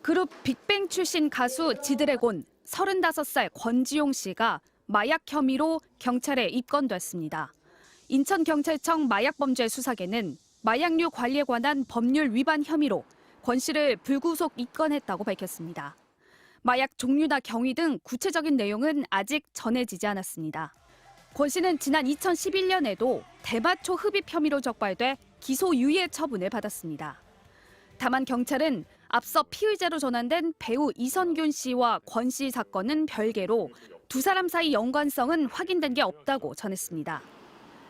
그룹 빅뱅 출신 가수 지드래곤 35살 권지용 씨가 마약 혐의로 경찰에 입건됐습니다. 인천경찰청 마약범죄수사계는 마약류 관리에 관한 법률 위반 혐의로 권 씨를 불구속 입건했다고 밝혔습니다. 마약 종류나 경위 등 구체적인 내용은 아직 전해지지 않았습니다. 권 씨는 지난 2011년에도 대마초 흡입 혐의로 적발돼 기소유예 처분을 받았습니다. 다만 경찰은 앞서 피의자로 전환된 배우 이선균 씨와 권 씨 사건은 별개로 두 사람 사이 연관성은 확인된 게 없다고 전했습니다.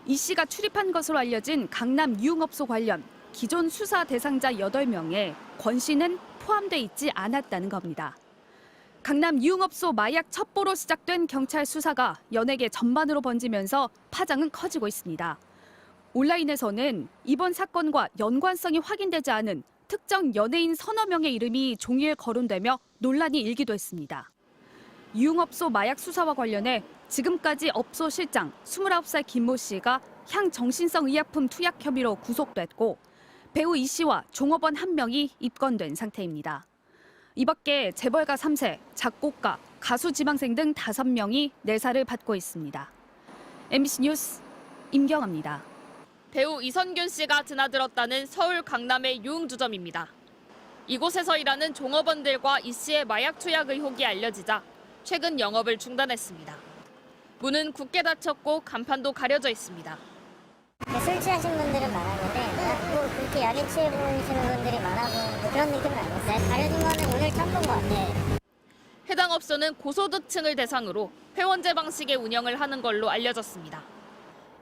이 씨가 출입한 것으로 알려진 강남 유흥업소 관련 기존 수사 대상자 8명에 권 씨는 포함돼 있지 않았다는 겁니다. 강남 유흥업소 마약 첩보로 시작된 경찰 수사가 연예계 전반으로 번지면서 파장은 커지고 있습니다. 온라인에서는 이번 사건과 연관성이 확인되지 않은 특정 연예인 서너 명의 이름이 종이에 거론되며 논란이 일기도 했습니다. 유흥업소 마약 수사와 관련해 지금까지 업소 실장 29살 김모 씨가 향정신성 의약품 투약 혐의로 구속됐고 배우 이 씨와 종업원 1명이 입건된 상태입니다. 이 밖에 재벌가 3세, 작곡가, 가수 지망생 등 5명이 내사를 받고 있습니다. MBC 뉴스 임경아입니다. 배우 이선균 씨가 드나들었다는 서울 강남의 유흥주점입니다. 이곳에서 일하는 종업원들과 이 씨의 마약 투약 의혹이 알려지자 최근 영업을 중단했습니다. 문은 굳게 닫혔고 간판도 가려져 있습니다. 술 취하신 분들은 많았는데 뭐 그렇게 약에 취해 보이시는 분들이 많아서 뭐 그런 느낌은 아니었어요. 가려진 거는 오늘 처음 본 것 같아요. 해당 업소는 고소득층을 대상으로 회원제 방식의 운영을 하는 걸로 알려졌습니다.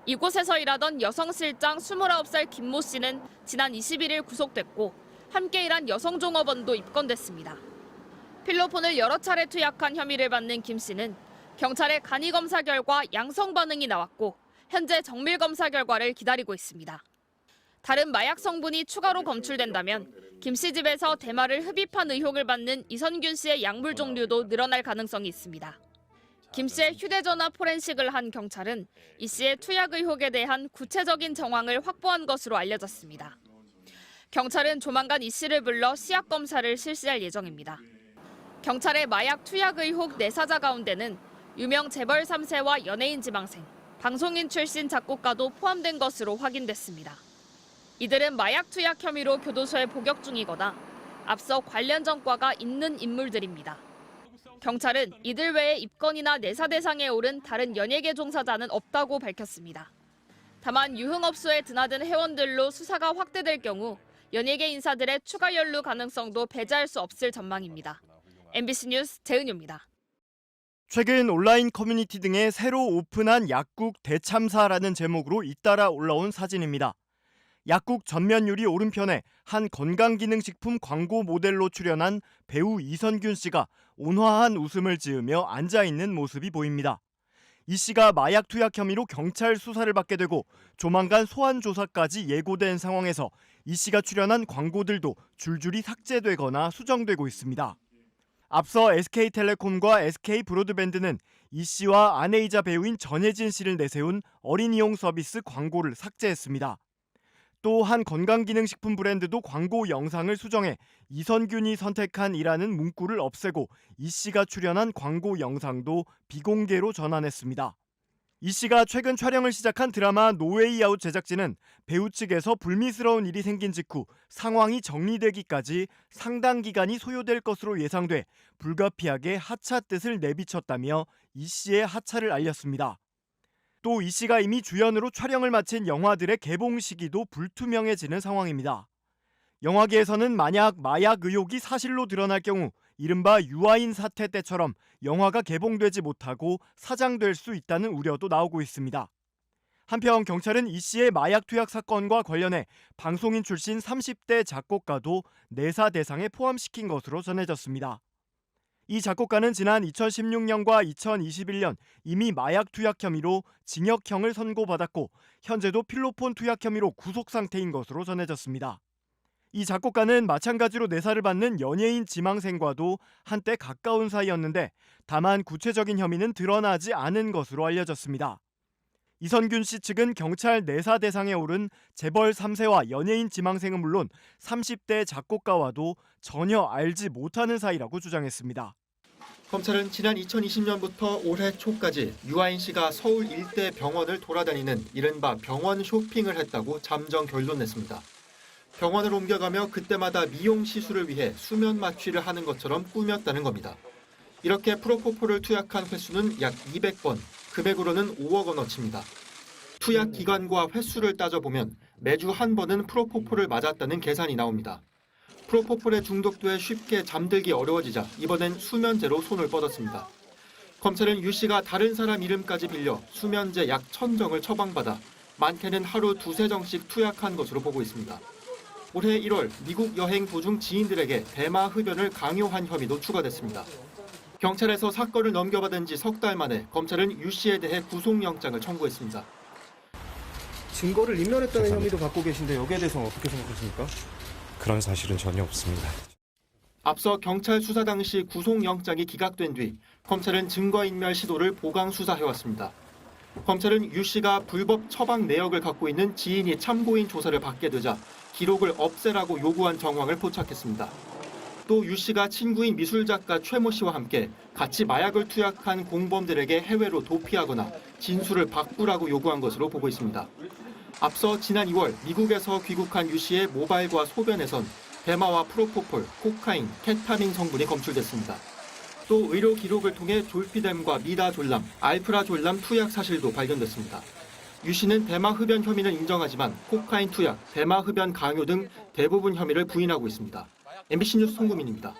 이곳에서 일하던 여성 실장 29살 김모 씨는 지난 21일 구속됐고 함께 일한 여성 종업원도 입건됐습니다. 필로폰을 여러 차례 투약한 혐의를 받는 김 씨는 경찰의 간이 검사 결과 양성 반응이 나왔고 현재 정밀 검사 결과를 기다리고 있습니다. 다른 마약 성분이 추가로 검출된다면 김 씨 집에서 대마를 흡입한 의혹을 받는 이선균 씨의 약물 종류도 늘어날 가능성이 있습니다. 김 씨의 휴대전화 포렌식을 한 경찰은 이 씨의 투약 의혹에 대한 구체적인 정황을 확보한 것으로 알려졌습니다. 경찰은 조만간 이 씨를 불러 시약 검사를 실시할 예정입니다. 경찰의 마약 투약 의혹 내사자 가운데는 유명 재벌 3세와 연예인 지망생, 방송인 출신 작곡가도 포함된 것으로 확인됐습니다. 이들은 마약 투약 혐의로 교도소에 복역 중이거나 앞서 관련 전과가 있는 인물들입니다. 경찰은 이들 외에 입건이나 내사 대상에 오른 다른 연예계 종사자는 없다고 밝혔습니다. 다만 유흥업소에 드나든 회원들로 수사가 확대될 경우 연예계 인사들의 추가 연루 가능성도 배제할 수 없을 전망입니다. MBC 뉴스 재은유입니다. 최근 온라인 커뮤니티 등에 새로 오픈한 약국 대참사라는 제목으로 잇따라 올라온 사진입니다. 약국 전면 유리 오른편에 한 건강기능식품 광고 모델로 출연한 배우 이선균 씨가 온화한 웃음을 지으며 앉아있는 모습이 보입니다. 이 씨가 마약 투약 혐의로 경찰 수사를 받게 되고 조만간 소환 조사까지 예고된 상황에서 이 씨가 출연한 광고들도 줄줄이 삭제되거나 수정되고 있습니다. 앞서 SK텔레콤과 SK브로드밴드는 이 씨와 아내이자 배우인 전혜진 씨를 내세운 어린이용 서비스 광고를 삭제했습니다. 또 한 건강기능식품 브랜드도 광고 영상을 수정해 이선균이 선택한 이라는 문구를 없애고 이 씨가 출연한 광고 영상도 비공개로 전환했습니다. 이 씨가 최근 촬영을 시작한 드라마 노웨이 아웃 제작진은 배우 측에서 불미스러운 일이 생긴 직후 상황이 정리되기까지 상당 기간이 소요될 것으로 예상돼 불가피하게 하차 뜻을 내비쳤다며 이 씨의 하차를 알렸습니다. 또 이 씨가 이미 주연으로 촬영을 마친 영화들의 개봉 시기도 불투명해지는 상황입니다. 영화계에서는 만약 마약 의혹이 사실로 드러날 경우 이른바 유아인 사태 때처럼 영화가 개봉되지 못하고 사장될 수 있다는 우려도 나오고 있습니다. 한편 경찰은 이 씨의 마약 투약 사건과 관련해 방송인 출신 30대 작곡가도 내사 대상에 포함시킨 것으로 전해졌습니다. 이 작곡가는 지난 2016년과 2021년 이미 마약 투약 혐의로 징역형을 선고받았고 현재도 필로폰 투약 혐의로 구속 상태인 것으로 전해졌습니다. 이 작곡가는 마찬가지로 내사를 받는 연예인 지망생과도 한때 가까운 사이였는데 다만 구체적인 혐의는 드러나지 않은 것으로 알려졌습니다. 이선균 씨 측은 경찰 내사 대상에 오른 재벌 3세와 연예인 지망생은 물론 30대 작곡가와도 전혀 알지 못하는 사이라고 주장했습니다. 검찰은 지난 2020년부터 올해 초까지 유아인 씨가 서울 일대 병원을 돌아다니는 이른바 병원 쇼핑을 했다고 잠정 결론냈습니다. 병원을 옮겨가며 그때마다 미용 시술을 위해 수면 마취를 하는 것처럼 꾸몄다는 겁니다. 이렇게 프로포폴을 투약한 횟수는 약 200번, 금액으로는 5억 원어치입니다. 투약 기간과 횟수를 따져보면 매주 한 번은 프로포폴을 맞았다는 계산이 나옵니다. 프로포폴에 중독돼 쉽게 잠들기 어려워지자 이번엔 수면제로 손을 뻗었습니다. 검찰은 유 씨가 다른 사람 이름까지 빌려 수면제 약 1000정을 처방받아 많게는 하루 2~3정씩 투약한 것으로 보고 있습니다. 올해 1월 미국 여행 도중 지인들에게 대마 흡연을 강요한 혐의도 추가됐습니다. 경찰에서 사건을 넘겨받은 지 석 달 만에 검찰은 유 씨에 대해 구속영장을 청구했습니다. 증거를 인멸했다는 혐의도 받고 계신데 여기에 대해서는 어떻게 생각하십니까? 그런 사실은 전혀 없습니다. 앞서 경찰 수사 당시 구속영장이 기각된 뒤 검찰은 증거인멸 시도를 보강 수사해왔습니다. 검찰은 유 씨가 불법 처방 내역을 갖고 있는 지인이 참고인 조사를 받게 되자 기록을 없애라고 요구한 정황을 포착했습니다. 또 유 씨가 친구인 미술작가 최모 씨와 함께 같이 마약을 투약한 공범들에게 해외로 도피하거나 진술을 바꾸라고 요구한 것으로 보고 있습니다. 앞서 지난 2월 미국에서 귀국한 유 씨의 모발과 소변에선 대마와 프로포폴, 코카인, 케타민 성분이 검출됐습니다. 또 의료 기록을 통해 졸피뎀과 미다졸람, 알프라졸람 투약 사실도 발견됐습니다. 유 씨는 대마 흡연 혐의는 인정하지만 코카인 투약, 대마 흡연 강요 등 대부분 혐의를 부인하고 있습니다. MBC 뉴스 송구민입니다.